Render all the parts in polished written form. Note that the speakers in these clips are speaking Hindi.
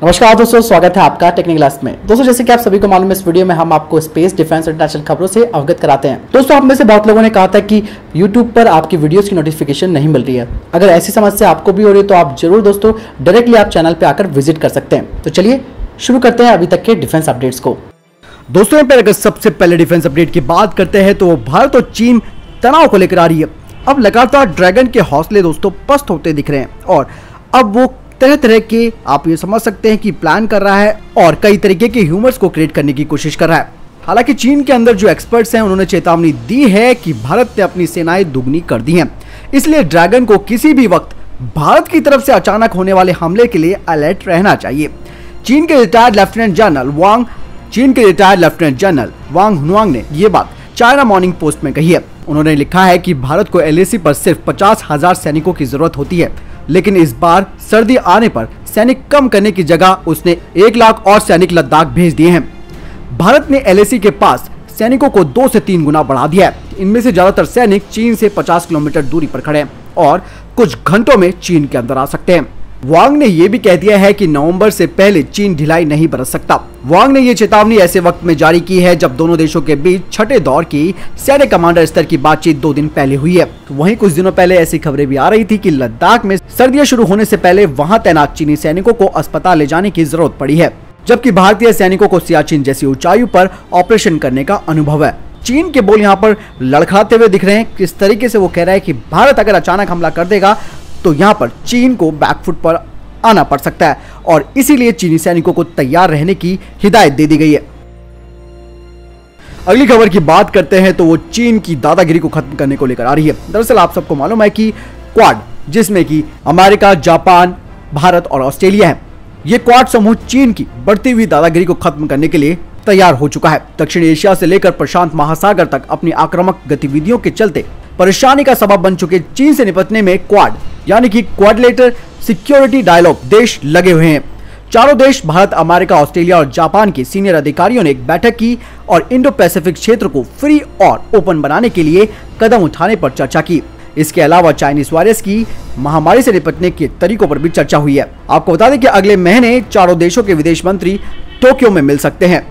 नमस्कार दोस्तों, स्वागत है आपका टेक्निकल क्लास में। दोस्तों, जैसे कि आप सभी को मालूम है, इस वीडियो में हम आपको स्पेस, डिफेंस और इंटरनेशनल खबरों से अवगत कराते हैं। दोस्तों, आप में से बहुत लोगों ने कहा था कि YouTube पर आपकी वीडियोस की नोटिफिकेशन नहीं मिल रही है। अगर ऐसी समस्या आपको भी हो रही है तो आप जरूर दोस्तों डायरेक्टली आप चैनल पर आकर विजिट कर सकते हैं। तो चलिए शुरू करते हैं अभी तक के डिफेंस अपडेट्स को। दोस्तों, अगर सबसे पहले डिफेंस अपडेट की बात करते हैं तो भारत और चीन तनाव को लेकर आ रही है। अब लगातार ड्रैगन के हौसले दोस्तों पस्त होते दिख रहे हैं और अब वो तरह तरह के, आप ये समझ सकते हैं कि प्लान कर रहा है और कई तरीके के ह्यूमर्स को क्रिएट करने की कोशिश कर रहा है। हालांकि चीन के अंदर जो एक्सपर्ट्स हैं उन्होंने चेतावनी दी है कि भारत ने अपनी सेनाएं दुगनी कर दी हैं, इसलिए ड्रैगन को किसी भी वक्त भारत की तरफ से अचानक होने वाले हमले के लिए अलर्ट रहना चाहिए। चीन के रिटायर्ड लेफ्टिनेंट जनरल वांग हुनुआंग ने ये बात चाइना मॉर्निंग पोस्ट में कही है। उन्होंने लिखा है कि भारत को LAC पर सिर्फ 50,000 सैनिकों की जरूरत होती है, लेकिन इस बार सर्दी आने पर सैनिक कम करने की जगह उसने 1 लाख और सैनिक लद्दाख भेज दिए हैं। भारत ने LAC के पास सैनिकों को 2 से 3 गुना बढ़ा दिया है। इनमें से ज्यादातर सैनिक चीन से 50 किलोमीटर दूरी पर खड़े हैं और कुछ घंटों में चीन के अंदर आ सकते हैं। वांग ने यह भी कह दिया है कि नवंबर से पहले चीन ढिलाई नहीं बरत सकता। वांग ने यह चेतावनी ऐसे वक्त में जारी की है जब दोनों देशों के बीच छठे दौर की सैन्य कमांडर स्तर की बातचीत 2 दिन पहले हुई है। तो वहीं कुछ दिनों पहले ऐसी खबरें भी आ रही थी कि लद्दाख में सर्दियां शुरू होने से पहले वहां तैनात चीनी सैनिकों को अस्पताल ले जाने की जरूरत पड़ी है, जबकि भारतीय सैनिकों को सियाचिन जैसी ऊंचाई पर ऑपरेशन करने का अनुभव है। चीन के बोल यहाँ पर लड़खड़ाते हुए दिख रहे हैं। किस तरीके से वो कह रहा है कि भारत अगर अचानक हमला कर देगा तो यहाँ पर चीन को बैकफुट पर आना पड़ सकता है और इसीलिए चीनी सैनिकों को तैयार रहने की हिदायत दे दी गई है। अगली खबर की बात करते हैं तो वो चीन की दादागिरी को खत्म करने को लेकर आ रही है। दरअसल आप सबको मालूम है कि क्वाड, जिसमें कि अमेरिका, जापान, भारत और ऑस्ट्रेलिया है, ये क्वाड समूह चीन की बढ़ती हुई दादागिरी को खत्म करने के लिए तैयार हो चुका है। दक्षिण एशिया से लेकर प्रशांत महासागर तक अपनी आक्रामक गतिविधियों के चलते परेशानी का सबब बन चुके चीन से निपटने में क्वाड यानी कि क्वाड्रिलेटरल सिक्योरिटी डायलॉग देश लगे हुए हैं। चारों देश भारत, अमेरिका, ऑस्ट्रेलिया और जापान के सीनियर अधिकारियों ने एक बैठक की और इंडो पैसिफिक क्षेत्र को फ्री और ओपन बनाने के लिए कदम उठाने पर चर्चा की। इसके अलावा चाइनीज वायरस की महामारी से निपटने के तरीकों पर भी चर्चा हुई है। आपको बता दें कि अगले महीने चारों देशों के विदेश मंत्री टोक्यो में मिल सकते हैं।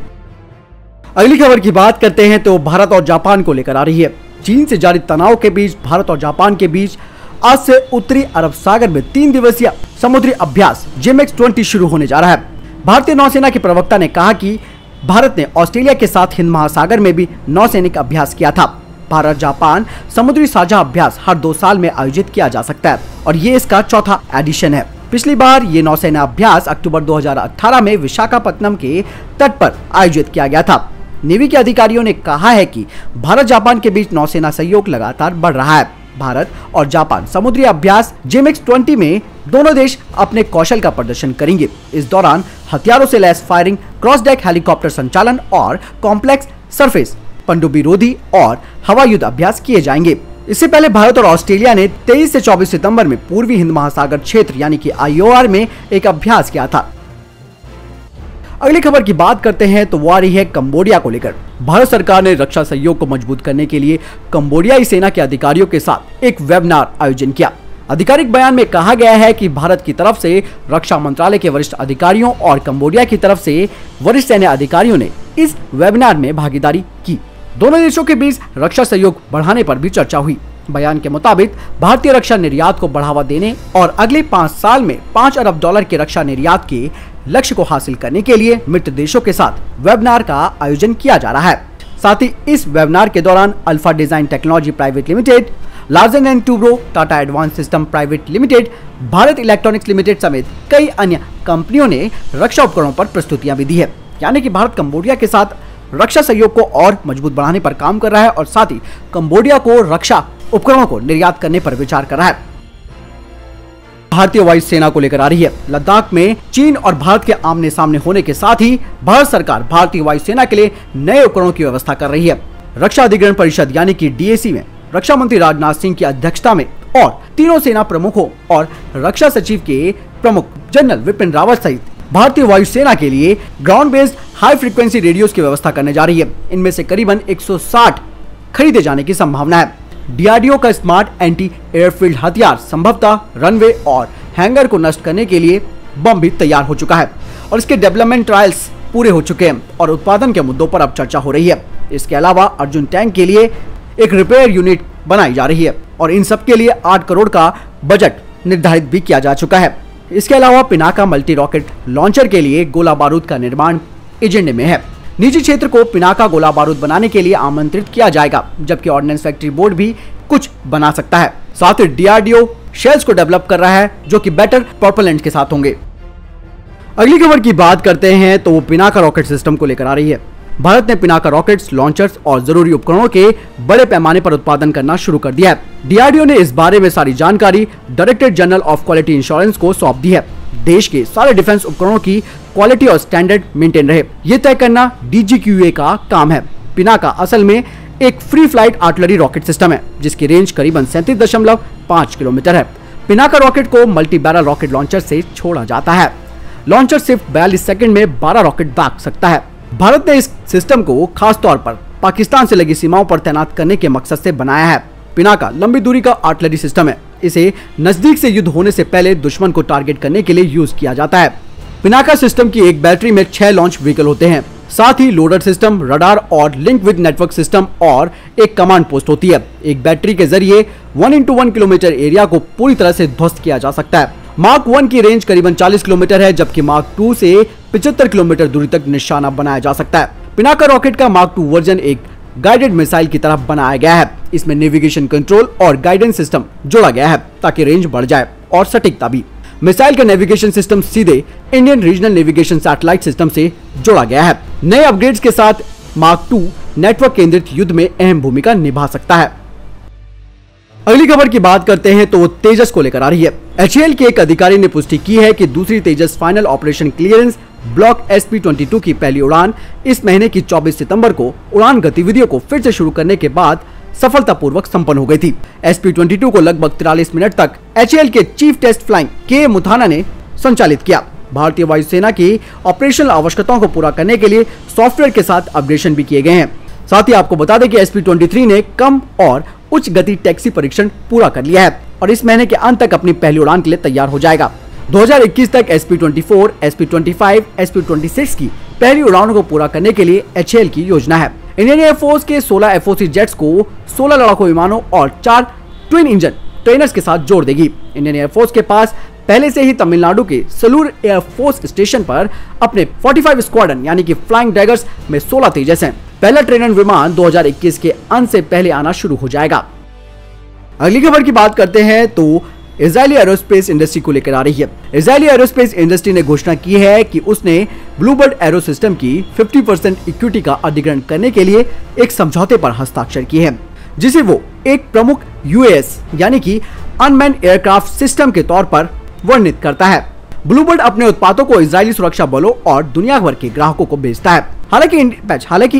अगली खबर की बात करते हैं तो भारत और जापान को लेकर आ रही है। चीन से जारी तनाव के बीच भारत और जापान के बीच आज से उत्तरी अरब सागर में 3 दिवसीय समुद्री अभ्यास GMX-20 शुरू होने जा रहा है। भारतीय नौसेना के प्रवक्ता ने कहा कि भारत ने ऑस्ट्रेलिया के साथ हिंद महासागर में भी नौसैनिक अभ्यास किया था। भारत जापान समुद्री साझा अभ्यास हर 2 साल में आयोजित किया जा सकता है और ये इसका चौथा एडिशन है। पिछली बार ये नौसेना अभ्यास अक्टूबर 2018 में विशाखापत्तनम के तट पर आयोजित किया गया था। नेवी के अधिकारियों ने कहा है कि भारत जापान के बीच नौसेना सहयोग लगातार बढ़ रहा है। भारत और जापान समुद्री अभ्यास GMX-20 में दोनों देश अपने कौशल का प्रदर्शन करेंगे। इस दौरान हथियारों से lace firing, cross deck helicopter संचालन और कॉम्प्लेक्स सरफेस पनडुब्बी रोधी और हवाई युद्ध अभ्यास किए जाएंगे। इससे पहले भारत और ऑस्ट्रेलिया ने 23 से 24 सितंबर में पूर्वी हिंद महासागर क्षेत्र यानी कि IOR में एक अभ्यास किया था। अगली खबर की बात करते हैं तो वो आ रही है कंबोडिया को लेकर। भारत सरकार ने रक्षा सहयोग को मजबूत करने के लिए कंबोडियाई सेना के अधिकारियों के साथ एक वेबिनार आयोजन किया। आधिकारिक बयान में कहा गया है कि भारत की तरफ से रक्षा मंत्रालय के वरिष्ठ अधिकारियों और कंबोडिया की तरफ से वरिष्ठ सैन्य अधिकारियों ने इस वेबिनार में भागीदारी की। दोनों देशों के बीच रक्षा सहयोग बढ़ाने पर भी चर्चा हुई। बयान के मुताबिक भारतीय रक्षा निर्यात को बढ़ावा देने और अगले 5 साल में $5 अरब के रक्षा निर्यात के लक्ष्य को हासिल करने के लिए मित्र देशों के साथ वेबिनार का आयोजन किया जा रहा है। साथ ही इस वेबिनार के दौरान alpha design technology private limited, Larsen and Toubro, Tata advance system private limited, Bharat electronics limited समेत कई अन्य कंपनियों ने रक्षा उपकरणों पर प्रस्तुतियां भी दी है। यानी कि भारत कंबोडिया के साथ रक्षा सहयोग को और मजबूत बढ़ाने पर काम कर रहा है और साथ ही कंबोडिया को रक्षा उपकरणों को निर्यात करने पर विचार कर रहा है। भारतीय वायुसेना को लेकर आ रही है। लद्दाख में चीन और भारत के आमने सामने होने के साथ ही भारत सरकार भारतीय वायुसेना के लिए नए उपकरणों की व्यवस्था कर रही है। रक्षा अधिग्रहण परिषद यानी कि DAC में रक्षा मंत्री राजनाथ सिंह की अध्यक्षता में और तीनों सेना प्रमुखों और रक्षा सचिव के प्रमुख जनरल विपिन रावत सहित भारतीय वायुसेना के लिए ground based high frequency radios की व्यवस्था करने जा रही है। इनमें से करीबन 160 खरीदे जाने की संभावना है। DRDO का स्मार्ट एंटी एयरफील्ड हथियार संभवतः रनवे और हैंगर को नष्ट करने के लिए बम भी तैयार हो चुका है और इसके डेवलपमेंट ट्रायल्स पूरे हो चुके हैं और उत्पादन के मुद्दों पर अब चर्चा हो रही है। इसके अलावा अर्जुन टैंक के लिए एक रिपेयर यूनिट बनाई जा रही है और इन सब के लिए 8 करोड़ का बजट निर्धारित भी किया जा चुका है। इसके अलावा पिनाका मल्टी रॉकेट लॉन्चर के लिए गोला बारूद का निर्माण एजेंडे में है। निजी क्षेत्र को पिनाका गोला बारूद बनाने के लिए आमंत्रित किया जाएगा, जबकि ऑर्डिनेंस फैक्ट्री बोर्ड भी कुछ बना सकता है। साथ ही डीआरडीओ शेल्स को डेवलप कर रहा है जो कि बेटर प्रोपेलेंट के साथ होंगे। अगली खबर की बात करते हैं तो वो पिनाका रॉकेट सिस्टम को लेकर आ रही है। भारत ने पिनाका रॉकेट्स, लॉन्चर्स और जरूरी उपकरणों के बड़े पैमाने पर उत्पादन करना शुरू कर दिया है। डीआरडीओ ने इस बारे में सारी जानकारी directorate general of quality insurance को सौंप दी है। देश के सारे डिफेंस उपकरणों की क्वालिटी और स्टैंडर्ड मेंटेन रहे, ये तय करना डीजीक्यूए का काम है। पिनाका असल में एक free flight artillery rocket system है जिसकी रेंज करीबन 37.5 किलोमीटर है। पिनाका रॉकेट को मल्टी बैरल रॉकेट लॉन्चर से छोड़ा जाता है। लॉन्चर सिर्फ 42 सेकंड में 12 रॉकेट दाग सकता है। भारत ने इस सिस्टम को खास तौर पर पाकिस्तान से लगी सीमाओं पर तैनात करने के मकसद से बनाया है। पिनाका लंबी दूरी का आर्टिलरी सिस्टम है। इसे नजदीक से युद्ध होने से पहले दुश्मन को टारगेट करने के लिए यूज किया जाता है। पिनाका सिस्टम की एक बैटरी में 6 लॉन्च व्हीकल होते हैं। साथ ही लोडर सिस्टम, रडार और लिंक विद नेटवर्क सिस्टम और एक कमांड पोस्ट होती है। एक बैटरी के जरिए 1x1 किलोमीटर एरिया को पूरी तरह से ध्वस्त किया जा सकता है। मार्क 1 की रेंज करीबन 40 किलोमीटर है, जबकि मार्क 2 से 75 किलोमीटर दूरी तक निशाना बनाया जा सकता है। पिनाका रॉकेट का मार्क 2 वर्जन एक गाइडेड मिसाइल की तरफ बनाया गया है। इसमें नेविगेशन कंट्रोल और गाइडेंस सिस्टम जोड़ा गया है ताकि रेंज बढ़ जाए और सटीकता भी। मिसाइल का नेविगेशन सिस्टम सीधे Indian regional navigation satellite system से जोड़ा गया है। नए अपग्रेड्स के साथ मार्क 2 नेटवर्क केंद्रित युद्ध में अहम भूमिका निभा सकता है। अगली खबर की बात करते हैं तो वो तेजस को लेकर आ रही है। HAL के एक अधिकारी ने पुष्टि की है कि दूसरी Tejas final operation clearance block SP-22 की पहली उड़ान इस महीने की 24 सितंबर को उड़ान गतिविधियों को फिर से शुरू करने के बाद सफलतापूर्वक संपन्न हो गई थी। SP-22 को लगभग 43 मिनट तक HAL के चीफ टेस्ट फ्लाइंग के मुथाना ने संचालित किया। भारतीय वायुसेना की ऑपरेशनल आवश्यकताओं को पूरा करने के लिए सॉफ्टवेयर के साथ अपडेशन भी किए गए हैं। साथ ही आपको बता दें कि SP-23 ने कम और उच्च गति टैक्सी परीक्षण पूरा कर लिया है और इस महीने के अंत तक अपनी पहली उड़ान के लिए तैयार हो जाएगा। 2021 तक SP-24, SP-25, SP-26 की पहली उड़ानों को पूरा करने के लिए HAL की योजना है। इंडियन एयरफोर्स के 16 FOC जेट्स को 16 लड़ाकू विमानों और 4 ट्विन इंजन ट्रेनर्स के साथ जोड़ देगी। इंडियन एयरफोर्स के पास पहले से ही तमिलनाडु के सलूर एयरफोर्स स्टेशन पर अपने 45 स्क्वाड्रन यानी कि फ्लाइंग डैगर्स में 16 तेजस हैं। पहला ट्रेनर विमान 2021 के अंत से पहले आना शुरू हो जाएगा। अगली खबर की बात करते हैं तो इजरायली एरोस्पेस इंडस्ट्री को लेकर आ रही है। इजरायली एरोस्पेस इंडस्ट्री ने घोषणा की है कि उसने ब्लूबर्ड एरो सिस्टम की 50% इक्विटी का अधिग्रहण करने के लिए एक समझौते पर हस्ताक्षर किए हैं, जिसे वो एक प्रमुख UAS यानी कि अनमैन्ड एयरक्राफ्ट सिस्टम के तौर पर वर्णित करता है। ब्लूबर्ड अपने उत्पादों को इजरायली सुरक्षा बलों और दुनिया भर के ग्राहकों को बेचता है। हालांकि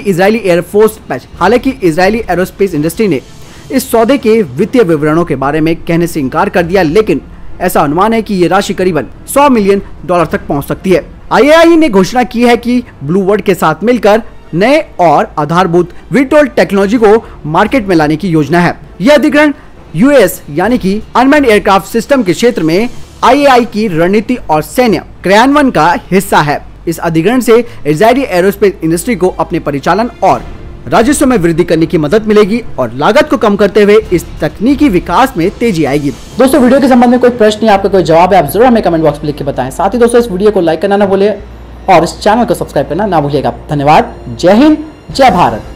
इजरायली एरोस्पेस इंडस्ट्री ने इस सौदे के वित्तीय विवरणों के बारे में कहने से इनकार कर दिया, लेकिन ऐसा अनुमान है कि ये राशि करीबन $100 मिलियन तक पहुंच सकती है। IAI ने घोषणा की है कि ब्लूबर्ड के साथ मिलकर नए और आधारभूत VTOL टेक्नोलॉजी को मार्केट में लाने की योजना है। यह अधिग्रहण UAS यानी कि अनमैन्ड एयरक्राफ्ट सिस्टम के क्षेत्र में IAI की रणनीति और सैन्य क्रियान्वयन का हिस्सा है। इस अधिग्रहण से इजरायली एरोस्पेस इंडस्ट्री को अपने परिचालन और राजस्व में वृद्धि करने की मदद मिलेगी और लागत को कम करते हुए इस तकनीकी विकास में तेजी आएगी। दोस्तों, वीडियो के संबंध में कोई प्रश्न या आपका कोई जवाब है, आप जरूर हमें कमेंट बॉक्स में लिख के बताएं। साथ ही दोस्तों, इस वीडियो को लाइक करना ना भूलिए और इस चैनल को सब्सक्राइब करना ना भूलिएगा। धन्यवाद। जय हिंद, जय भारत।